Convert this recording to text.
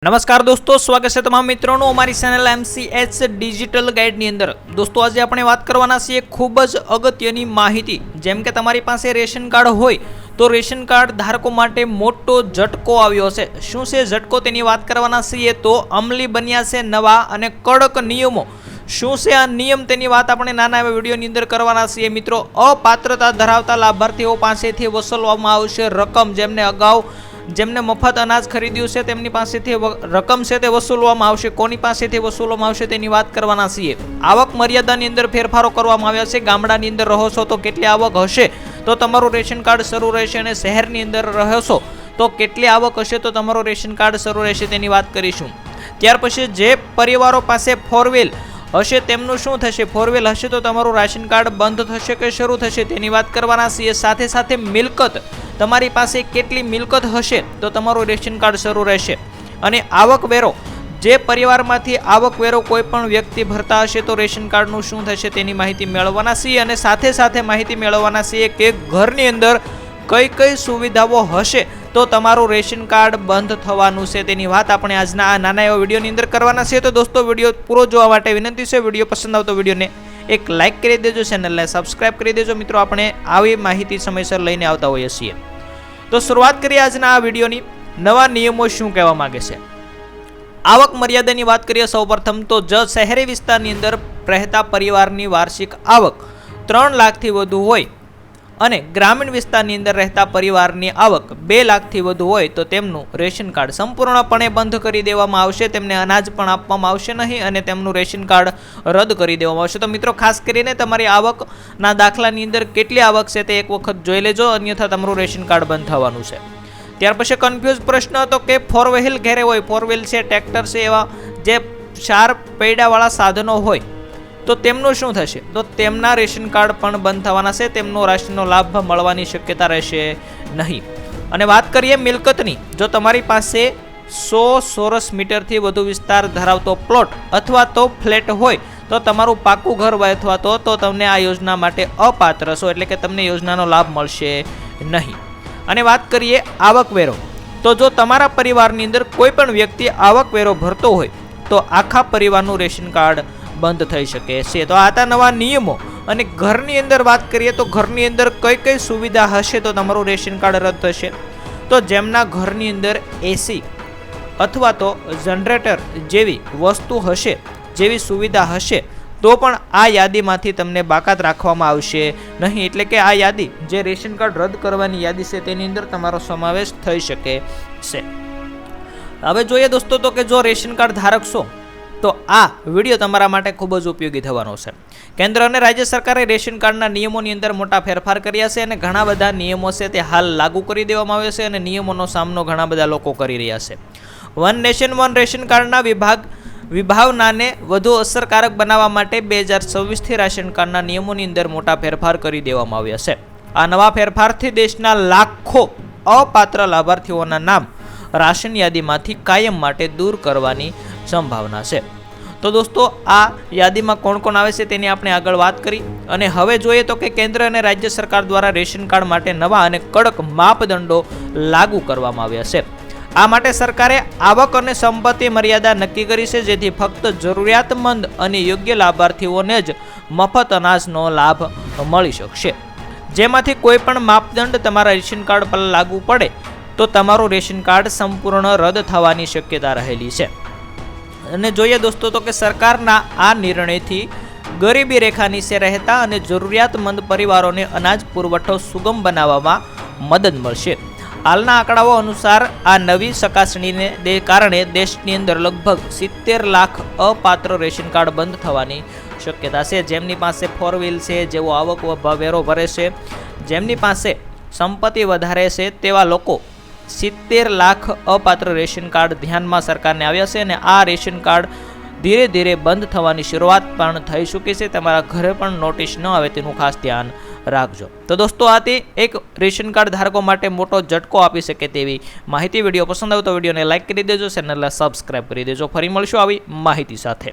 નમસ્કાર દોસ્તો, સ્વાગત છે તમામ મિત્રોનું અમારી ચેનલ MCH ડિજિટલ ગાઈડની અંદર। દોસ્તો આજે આપણે વાત કરવાના છીએ ખૂબ જ અગત્યની માહિતી। જેમ કે તમારી પાસે રેશન કાર્ડ હોય તો રેશન કાર્ડ ધારકો માટે મોટો ઝટકો આવ્યો છે। શું છે ઝટકો તેની વાત કરવાના છીએ તો અમલી બન્યા છે નવા અને કડક નિયમો। શું છે આ નિયમ તેની વાત આપણે નાના એવા વિડીયોની અંદર કરવાના છીએ મિત્રો। અપાત્રતા ધરાવતા લાભાર્થીઓ પાસેથી વસૂલવામાં આવશે રકમ। જેમને મફત અનાજ ખરીદ્યું છે તેમની પાસેથી રકમ છે તે વસૂલવામાં આવશે। કોની પાસેથી વસૂલવામાં આવશે તેની વાત કરવાના છીએ। આવક મર્યાદાની અંદર ફેરફારો કરવામાં આવ્યા છે। ગામડાની અંદર રહો છો તો કેટલી આવક હશે તો તમારું રેશન કાર્ડ શરૂ રહેશે, અને શહેરની અંદર રહો છો તો કેટલી આવક હશે તો તમારું રેશન કાર્ડ શરૂ રહેશે તેની વાત કરીશું। ત્યાર પછી જે પરિવારો પાસે ફોર વ્હીલ હશે તેમનું શું થશે? ફોર વ્હીલ હશે તો તમારું રાશન કાર્ડ બંધ થશે કે શરૂ થશે તેની વાત કરવાના છીએ। સાથે સાથે મિલકત, તમારી પાસે કેટલી મિલકત હશે તો તમારું રેશન કાર્ડ શરૂ રહેશે। અને આવક વેરો, જે પરિવારમાંથી આવક વેરો કોઈ પણ વ્યક્તિ ભરતા હશે તો રેશન કાર્ડનું શું થશે તેની માહિતી મેળવવાના છીએ। અને સાથે સાથે માહિતી મેળવવાના છીએ કે ઘરની અંદર કઈ કઈ સુવિધાઓ હશે તો તમારું રેશન કાર્ડ બંધ થવાનું છે તેની વાત આપણે આજના આ નાના એવા વિડીયોની અંદર કરવાના છે। તો દોસ્તો વિડીયો પૂરો જોવા માટે વિનંતી છે, વિડીયો પસંદ આવતો વિડીયોને એક લાઇક કરી દેજો, ચેનલને સબસ્ક્રાઇબ કરી દેજો। મિત્રો આપણે આવી માહિતી સમયસર લઈને આવતા હોઈએ છીએ। તો શરૂઆત કરીએ આજના આ વિડીયોની। નવા નિયમો શું કહેવા માંગે છે? આવક મર્યાદાની વાત કરીએ સૌપ્રથમ તો શહેરી વિસ્તારની અંદર રહેતા પરિવારની વાર્ષિક આવક 3 લાખથી વધુ હોય અને ગ્રામીણ વિસ્તારની અંદર રહેતા પરિવારની આવક 2 લાખથી વધુ હોય તો તેમનું રેશન કાર્ડ સંપૂર્ણપણે બંધ કરી દેવામાં આવશે। તેમને અનાજ પણ આપવામાં આવશે નહીં અને તેમનું રેશન કાર્ડ રદ કરી દેવામાં આવશે। તો મિત્રો ખાસ કરીને તમારી આવકના દાખલાની અંદર કેટલી આવક છે તે એક વખત જોઈ લેજો, અન્યથા તમારું રેશન કાર્ડ બંધ થવાનું છે। ત્યાર પછી કન્ફ્યુઝ પ્રશ્ન હતો કે ફોર વ્હીલ ઘેરે હોય, ફોર વ્હીલ છે, ટ્રેક્ટર છે, એવા જે 4 પૈડાવાળા સાધનો હોય તો તેમનું શું થશે? તો તેમના રેશન કાર્ડ પણ બંધ થવાના છે, તેમનો રાશનનો લાભ મળવાની શક્યતા રહેશે નહીં। અને વાત કરીએ મિલકતની, જો તમારી પાસે 100 ચોરસ મીટરથી વધુ વિસ્તાર ધરાવતો પ્લોટ અથવા તો ફ્લેટ હોય તો તમારું પાકું ઘર હોય અથવા તો તમને આ યોજના માટે અપાત્ર છો, એટલે કે તમને યોજનાનો લાભ મળશે નહીં। અને વાત કરીએ આવકવેરો, તો જો તમારા પરિવારની અંદર કોઈ પણ વ્યક્તિ આવકવેરો ભરતો હોય તો આખા પરિવારનું રેશન કાર્ડ બંધ થઈ શકે છે। તો આ હતા નવા નિયમો। અને ઘરની અંદર વાત કરીએ તો ઘરની અંદર કઈ કઈ સુવિધા હશે તો તમારું રેશન કાર્ડ રદ થશે? તો જેમના ઘરની અંદર એસી અથવા તો જનરેટર જેવી વસ્તુ હશે, જેવી સુવિધા હશે તો પણ આ યાદીમાંથી તમને બાકાત રાખવામાં આવશે નહીં, એટલે કે આ યાદી જે રેશન કાર્ડ રદ કરવાની યાદી છે તેની અંદર તમારો સમાવેશ થઈ શકે છે। હવે જોઈએ દોસ્તો તો કે જો રેશન કાર્ડ ધારક છો તો આ વિડીયો તમારા માટે ખૂબ જ ઉપયોગી થવાનો છે। કેન્દ્ર અને રાજ્ય સરકારે રેશન કાર્ડના નિયમોની અંદર મોટા ફેરફાર કર્યા છે અને ઘણા બધા નિયમો છે તે હાલ લાગુ કરી દેવામાં આવ્યા છે અને નિયમોનો સામનો ઘણા બધા લોકો કરી રહ્યા છે। વન નેશન વન રેશન કાર્ડના વિભાવનાને વધુ અસરકારક બનાવવા માટે 2026થી રાશન કાર્ડના નિયમોની અંદર મોટા ફેરફાર કરી દેવામાં આવ્યા છે। આ નવા ફેરફારથી દેશના લાખો અપાત્ર લાભાર્થીઓના નામ રાશન યાદીમાંથી કાયમ માટે દૂર કરવાની સંભાવના છે। તો દોસ્તો આ યાદીમાં કોણ કોણ આવે છે તેની આપણે આગળ વાત કરી। અને હવે જોઈએ તો કે કેન્દ્ર અને રાજ્ય સરકાર દ્વારા રેશન કાર્ડ માટે નવા અને કડક માપદંડો લાગુ કરવામાં આવ્યા છે। આ માટે સરકારે આવક અને સંપત્તિ મર્યાદા નક્કી કરી છે, જેથી ફક્ત જરૂરિયાતમંદ અને યોગ્ય લાભાર્થીઓને જ મફત અનાજનો લાભ મળી શકશે। જેમાંથી કોઈ પણ માપદંડ તમારા રેશન કાર્ડ પર લાગુ પડે તો તમારું રેશન કાર્ડ સંપૂર્ણ રદ થવાની શક્યતા રહેલી છે। અને જોઈએ દોસ્તો તો કે સરકારના આ નિર્ણયથી ગરીબી રેખા નીચે રહેતા અને જરૂરિયાતમંદ પરિવારોને અનાજ પુરવઠો સુગમ બનાવવામાં મદદ મળશે। હાલના આંકડાઓ અનુસાર આ નવી ચકાસણીને કારણે દેશની અંદર લગભગ 70 લાખ અપાત્ર રેશન કાર્ડ બંધ થવાની શક્યતા છે। જેમની પાસે ફોર વ્હીલ છે, જેઓ આવક વેરો ભરે છે, જેમની પાસે સંપત્તિ વધારે છે તેવા લોકો 70 લાખ અપાત્ર રેશન કાર્ડ ધ્યાનમાં સરકારને આવ્યા છે અને આ રેશન કાર્ડ ધીરે ધીરે બંધ થવાની શરૂઆત પણ થઈ ચૂકી છે। તમારા ઘરે પણ નોટિસ ન આવે તેનું ખાસ ધ્યાન રાખજો। તો દોસ્તો આથી એક રેશન કાર્ડ ધારકો માટે મોટો ઝટકો આપી શકે તેવી માહિતી। વિડીયો પસંદ આવે તો વિડીયોને લાઇક કરી દેજો, ચેનલને સબસ્ક્રાઇબ કરી દેજો। ફરી મળશું આવી માહિતી સાથે।